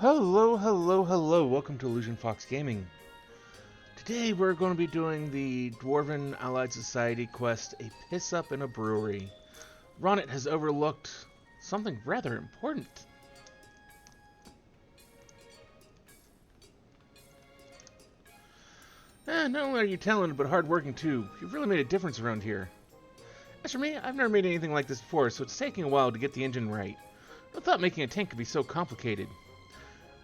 Hello, hello, hello. Welcome to Illusion Fox Gaming. Today we're going to be doing the Dwarven Allied Society quest, A Piss Up in a Brewery. Ronitt has overlooked something rather important. Not only are you talented, but hardworking too. You've really made a difference around here. As for me, I've never made anything like this before, so it's taking a while to get the engine right. I thought making a tank could be so complicated.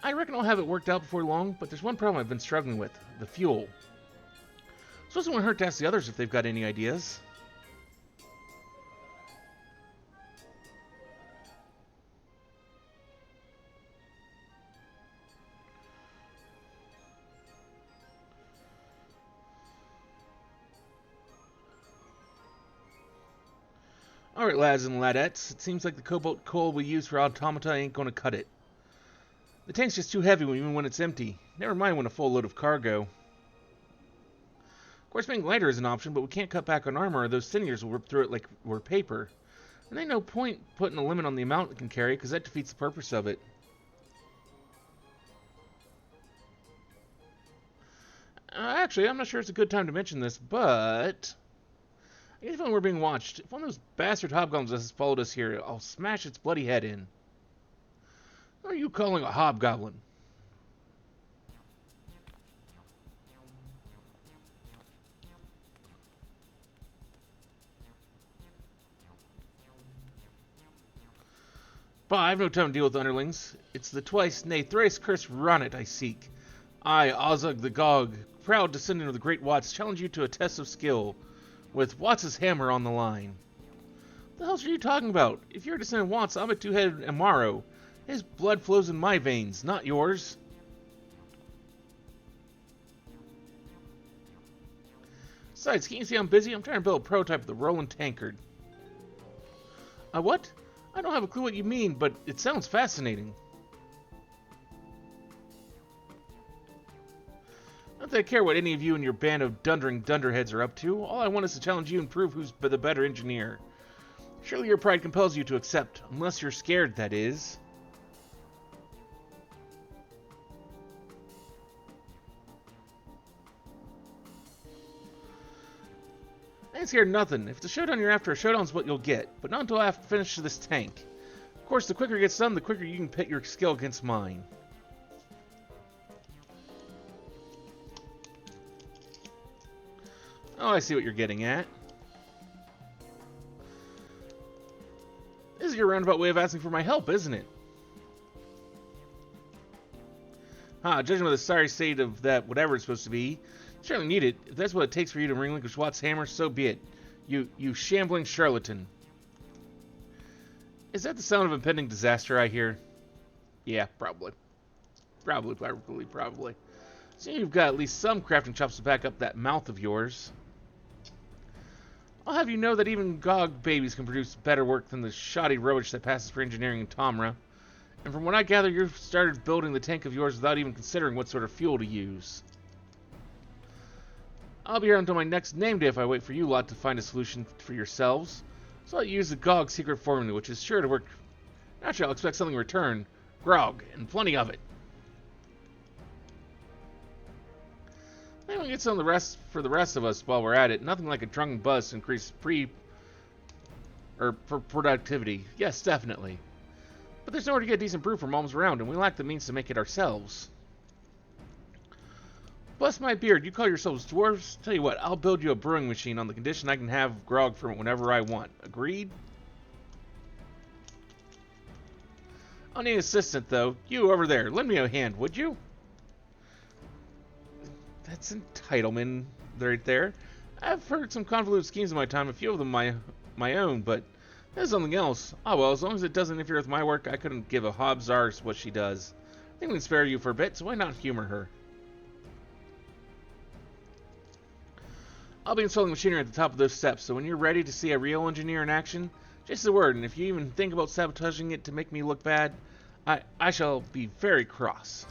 I reckon I'll have it worked out before long, but there's one problem I've been struggling with: the fuel. So it won't hurt to ask the others if they've got any ideas. Alright, lads and ladettes, it seems like the cobalt coal we use for automata ain't gonna cut it. The tank's just too heavy even when it's empty. Never mind when a full load of cargo. Of course, being lighter is an option, but we can't cut back on armor or those sinews will rip through it like we're paper. And ain't no point putting a limit on the amount it can carry, because that defeats the purpose of it. Actually, I'm not sure it's a good time to mention this, but I guess when we're being watched, if one of those bastard hobgoblins has followed us here, I'll smash its bloody head in. What are you calling a hobgoblin? Bah, I've no time to deal with underlings. It's the twice, nay thrice cursed Ronitt I seek. I, Ozogg the Gog, proud descendant of the great Watts, challenge you to a test of skill, with Watts' hammer on the line. What the hell are you talking about? If you're a descendant of Watts, I'm a two-headed Amaro. His blood flows in my veins, not yours. Besides, can't you see I'm busy? I'm trying to build a prototype of the rolling tankard. What? I don't have a clue what you mean, but it sounds fascinating. Not that I care what any of you and your band of dundering dunderheads are up to. All I want is to challenge you and prove who's the better engineer. Surely your pride compels you to accept, unless you're scared, that is. I ain't scared of nothing. If it's a showdown you're after, a showdown's what you'll get, but not until I have to finish this tank. Of course, the quicker it gets done, the quicker you can pit your skill against mine. Oh, I see what you're getting at. This is your roundabout way of asking for my help, isn't it? Judging by the sorry state of that whatever it's supposed to be, you certainly need it. If that's what it takes for you to relinquish Watt's hammer, so be it. You shambling charlatan. Is that the sound of impending disaster I hear? Yeah, probably. Probably. So you've got at least some crafting chops to back up that mouth of yours. I'll have you know that even Gog babies can produce better work than the shoddy rubbish that passes for engineering in Tomra. And from what I gather, you've started building the tank of yours without even considering what sort of fuel to use. I'll be here until my next name day if I wait for you lot to find a solution for yourselves. So I'll use the Gog secret formula, which is sure to work. Naturally, I'll expect something in return. Grog, and plenty of it. Maybe we can get some of the rest for the rest of us while we're at it. Nothing like a drunken buzz to increase for productivity. Yes, definitely. But there's nowhere to get decent brew from moms around, and we lack the means to make it ourselves. Bless my beard, you call yourselves dwarves? Tell you what, I'll build you a brewing machine on the condition I can have grog from it whenever I want. Agreed? I'll need an assistant, though. You over there, lend me a hand, would you? That's entitlement right there. I've heard some convoluted schemes in my time, a few of them my own, but there's something else. Oh well, as long as it doesn't interfere with my work, I couldn't give a hob's arse what she does. I think we can spare you for a bit, so why not humor her? I'll be installing machinery at the top of those steps, so when you're ready to see a real engineer in action, just a word, and if you even think about sabotaging it to make me look bad, I shall be very cross.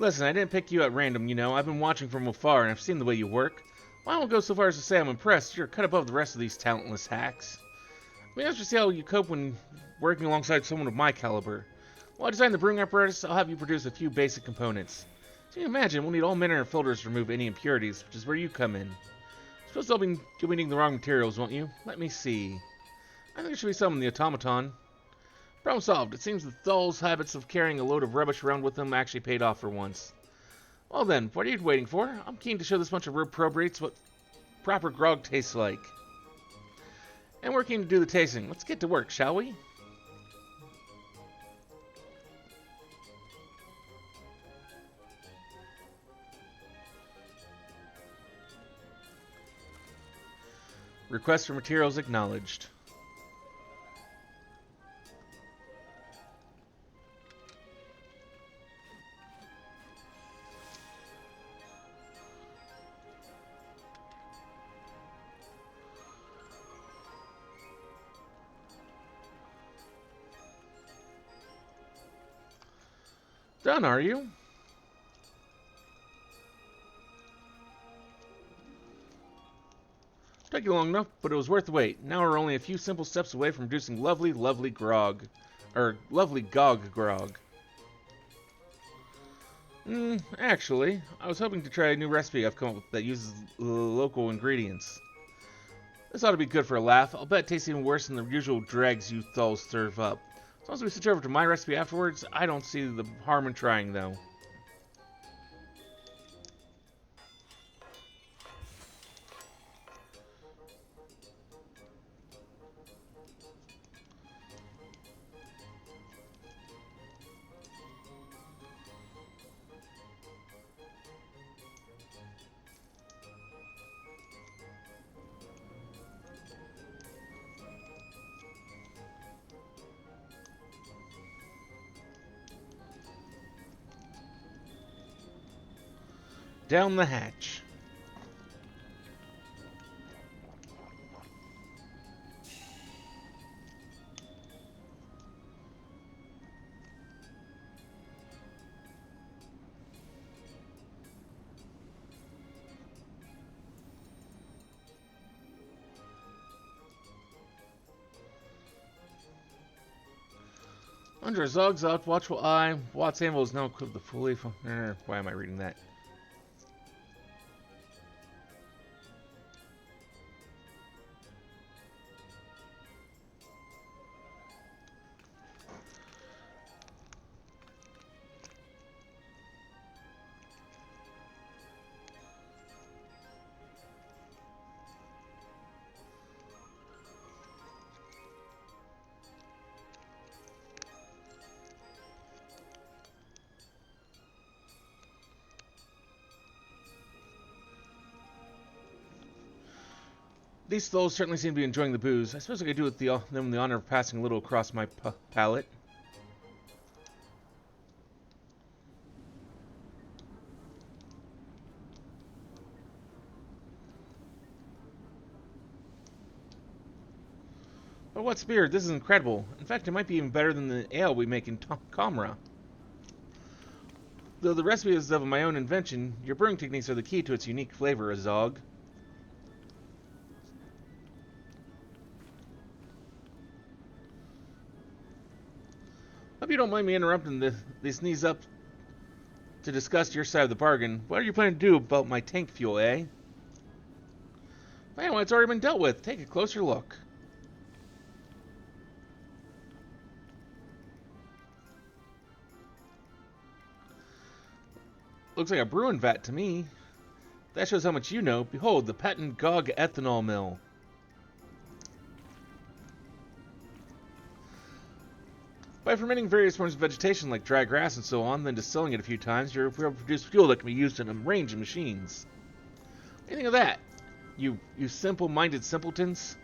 Listen, I didn't pick you at random, you know. I've been watching from afar, and I've seen the way you work. Well, I won't go so far as to say I'm impressed. You're cut above the rest of these talentless hacks. I mean, let's just see how you cope when working alongside someone of my caliber. While I design the brewing apparatus, I'll have you produce a few basic components. So you can imagine, we'll need all manner of filters to remove any impurities, which is where you come in. Suppose you'll be needing the wrong materials, won't you? Let me see. I think there should be some in the automaton. Problem solved. It seems that Thal's habits of carrying a load of rubbish around with him actually paid off for once. Well then, what are you waiting for? I'm keen to show this bunch of reprobates what proper grog tastes like. And we're keen to do the tasting. Let's get to work, shall we? Request for materials acknowledged. Done, are you? Took you long enough, but it was worth the wait. Now we're only a few simple steps away from producing lovely, lovely grog. Lovely gog grog. Actually, I was hoping to try a new recipe I've come up with that uses local ingredients. This ought to be good for a laugh. I'll bet it tastes even worse than the usual dregs you Thals serve up. As long as we switch over to my recipe afterwards, I don't see the harm in trying, though. Down the hatch. Under Ozogg's watchful eye, Watt's anvil is now equipped with the fully... why am I reading that? These Thals certainly seem to be enjoying the booze. I suppose I could do with them the honor of passing a little across my palate. But what's beer? This is incredible. In fact, it might be even better than the ale we make in Comra. Though the recipe is of my own invention, your brewing techniques are the key to its unique flavor, Ozogg. Hope you don't mind me interrupting the sneeze up to discuss your side of the bargain. What are you planning to do about my tank fuel, eh? Well, it's already been dealt with. Take a closer look. Looks like a brewing vat to me. That shows how much you know. Behold, the patent Gog ethanol mill. By fermenting various forms of vegetation like dry grass and so on, then distilling it a few times, you're able to produce fuel that can be used in a range of machines. What do you think of that? You simple-minded simpletons?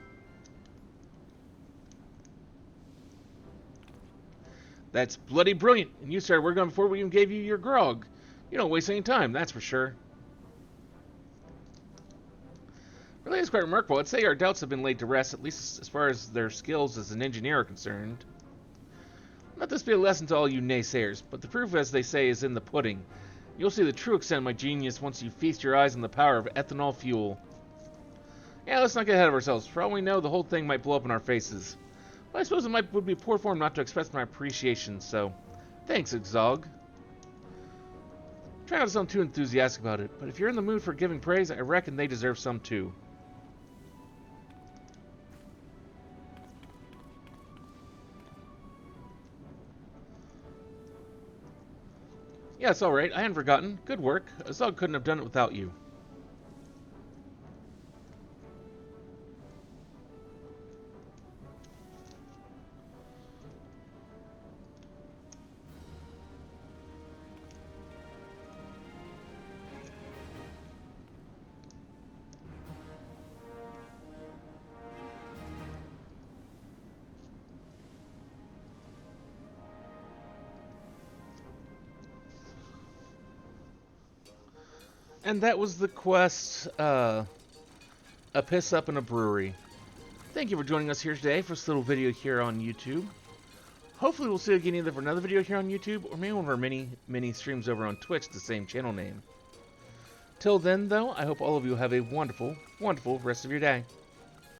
That's bloody brilliant, and you started working on it before we even gave you your grog. You don't waste any time, that's for sure. Really is quite remarkable. I'd say our doubts have been laid to rest, at least as far as their skills as an engineer are concerned. Let this be a lesson to all you naysayers, but the proof, as they say, is in the pudding. You'll see the true extent of my genius once you feast your eyes on the power of ethanol fuel. Yeah, let's not get ahead of ourselves. For all we know, the whole thing might blow up in our faces. But I suppose would be poor form not to express my appreciation, so... Thanks, Ozogg. Try not to sound too enthusiastic about it, but if you're in the mood for giving praise, I reckon they deserve some too. Yeah, it's alright. I hadn't forgotten. Good work. Ozogg couldn't have done it without you. And that was the quest, a piss up in a brewery. Thank you for joining us here today for this little video here on YouTube. Hopefully we'll see you again either for another video here on YouTube, or maybe one of our mini streams over on Twitch, the same channel name. Till then, though, I hope all of you have a wonderful, wonderful rest of your day.